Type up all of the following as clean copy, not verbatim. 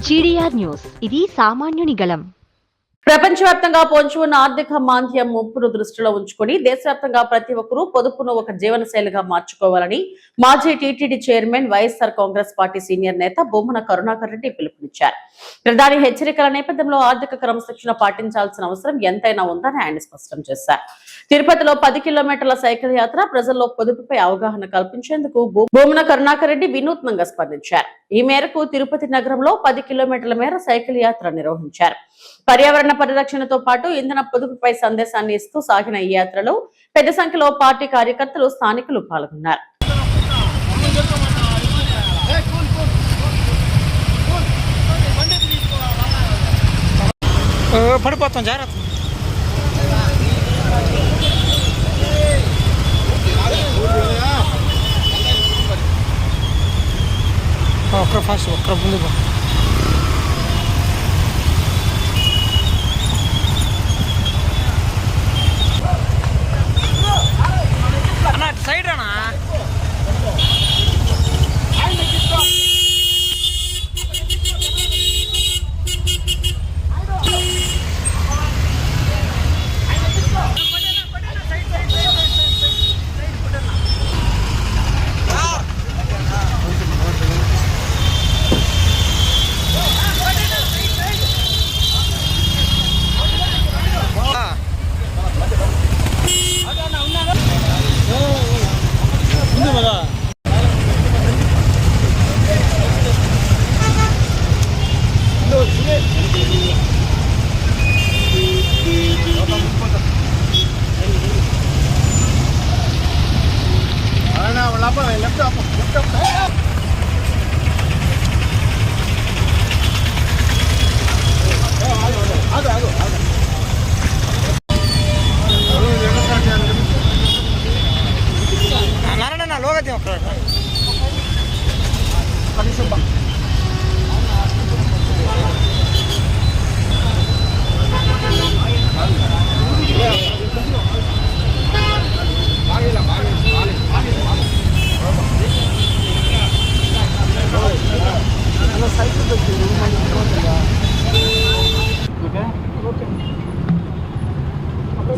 GDR news, ఇది సామాన్యుని గళం. ప్రపంచవ్యాప్తంగా పొంచి ఉన్న ఆర్థిక మాంద్యం ముప్పును దృష్టిలో ఉంచుకుని దేశవ్యాప్తంగా ప్రతి ఒక్కరూ పొదుపును ఒక జీవనశైలిగా మార్చుకోవాలని మాజీ TTD chairman, YSR Congress party senior నేత బొమ్మన కరుణాకర్ రెడ్డి పిలుపునిచ్చారు. ప్రధాని హెచ్చరికల నేపథ్యంలో ఆర్థిక క్రమశిక్షణ పాటించాల్సిన అవసరం ఎంతైనా ఉందని ఆయన స్పష్టం చేశారు. తిరుపతిలో 10 కిలోమీటర్ల సైకిల్ యాత్ర ప్రజల్లో పొదుపుపై అవగాహన కల్పించేందుకు బొమ్మన కరుణాకర్ రెడ్డి వినూత్నంగా స్పందించారు. ఈ మేరకు తిరుపతి నగరంలో 10 కిలోమీటర్ల మేర సైకిల్ యాత్ర నిర్వహించారు. పర్యావరణ పరిరక్షణతో పాటు ఇంధన పొదుపుపై సందేశాన్ని ఇస్తూ సాగిన ఈ యాత్రలో పెద్ద సంఖ్యలో పార్టీ కార్యకర్తలు, స్థానికులు పాల్గొన్నారు. సైడ్ అన్నా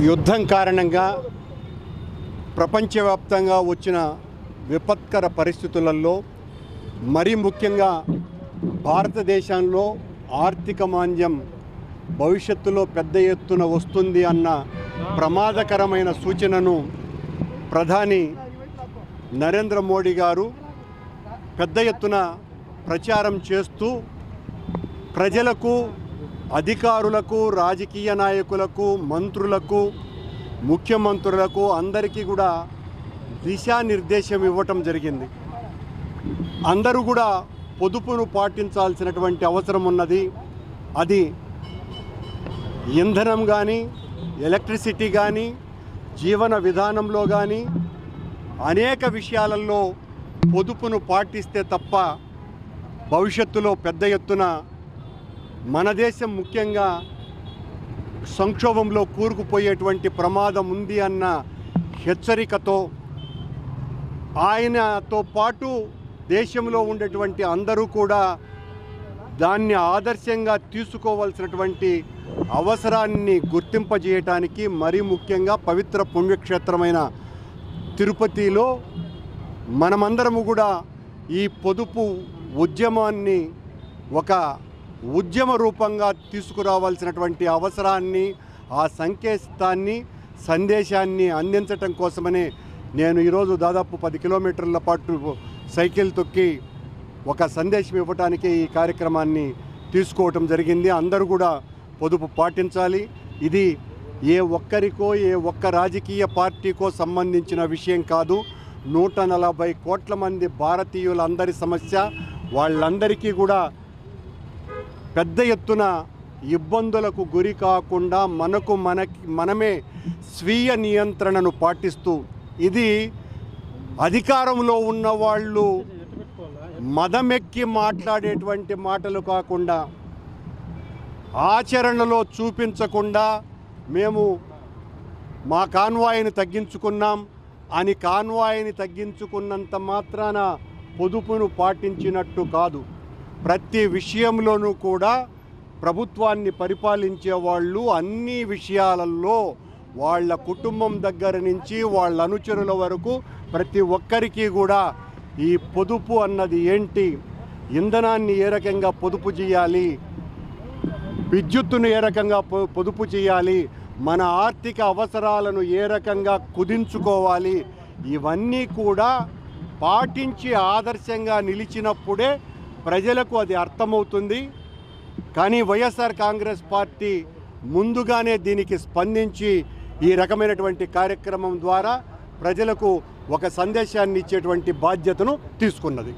యుద్ధం కారణంగా ప్రపంచవ్యాప్తంగా వచ్చిన విపత్కర పరిస్థితులలో మరీ ముఖ్యంగా భారతదేశంలో ఆర్థిక మాంద్యం భవిష్యత్తులో పెద్ద ఎత్తున వస్తుంది అన్న ప్రమాదకరమైన సూచనను ప్రధాని నరేంద్ర మోడీ గారు పెద్ద ఎత్తున ప్రచారం చేస్తూ ప్రజలకు, అధికారులకు, రాజకీయ నాయకులకు, మంత్రులకు, ముఖ్యమంత్రులకు అందరికీ కూడా దిశానిర్దేశం ఇవ్వటం జరిగింది. అందరూ కూడా పొదుపును పాటించాల్సినటువంటి అవసరం ఉన్నది. అది ఇంధనం కానీ, ఎలక్ట్రిసిటీ కానీ, జీవన విధానంలో కానీ అనేక విషయాలలో పొదుపును పాటిస్తే తప్ప భవిష్యత్తులో పెద్ద ఎత్తున మన దేశం ముఖ్యంగా సంక్షోభంలో కూరుకుపోయేటువంటి ప్రమాదం ఉంది అన్న హెచ్చరికతో ఆయనతో పాటు దేశంలో ఉండేటువంటి అందరూ కూడా దాన్ని ఆదర్శంగా తీసుకోవాల్సినటువంటి అవసరాన్ని గుర్తింపజేయటానికి, మరీ ముఖ్యంగా పవిత్ర పుణ్యక్షేత్రమైన తిరుపతిలో మనమందరము కూడా ఈ పొదుపు ఉద్యమాన్ని ఒక ఉద్యమ రూపంగా తీసుకురావాల్సినటువంటి అవసరాన్ని, ఆ సందేశాన్ని అందించటం కోసమనే నేను ఈరోజు దాదాపు 10 కిలోమీటర్ల పాటు సైకిల్ తొక్కి ఒక సందేశం ఇవ్వటానికి ఈ కార్యక్రమాన్ని తీసుకోవటం జరిగింది. అందరూ కూడా పొదుపు పాటించాలి. ఇది ఏ ఒక్కరికో, ఏ ఒక్క రాజకీయ పార్టీకో సంబంధించిన విషయం కాదు. 140 కోట్ల మంది భారతీయులందరి సమస్య. వాళ్ళందరికీ కూడా పెద్ద ఎత్తున ఇబ్బందులకు గురి కాకుండా మనమే స్వీయ నియంత్రణను పాటిస్తూ, ఇది అధికారంలో ఉన్న వాళ్ళు మదమెక్కి మాట్లాడేటువంటి మాటలు కాకుండా, ఆచరణలో చూపించకుండా మేము మా కాన్వాయ్ని తగ్గించుకున్నాం అని కాన్వాయ్ని తగ్గించుకున్నంత మాత్రాన పొదుపును పాటించినట్టు కాదు. ప్రతి విషయంలోనూ కూడా ప్రభుత్వాన్ని పరిపాలించే వాళ్ళు అన్ని విషయాలలో వాళ్ళ కుటుంబం దగ్గర నుంచి వాళ్ళ అనుచరుల వరకు ప్రతి ఒక్కరికి కూడా ఈ పొదుపు అన్నది ఏంటి, ఇంధనాన్ని ఏ రకంగా పొదుపు చేయాలి, విద్యుత్తును ఏ రకంగా పొదుపు చేయాలి, మన ఆర్థిక అవసరాలను ఏ రకంగా కుదించుకోవాలి, ఇవన్నీ కూడా పాటించి ఆదర్శంగా నిలిచినప్పుడే ప్రజలకు అది అర్థమవుతుంది. కానీ వైఎస్ఆర్ కాంగ్రెస్ పార్టీ ముందుగానే దీనికి స్పందించి ఈ రకమైనటువంటి కార్యక్రమం ద్వారా ప్రజలకు ఒక సందేశాన్ని ఇచ్చేటువంటి బాధ్యతను తీసుకున్నది.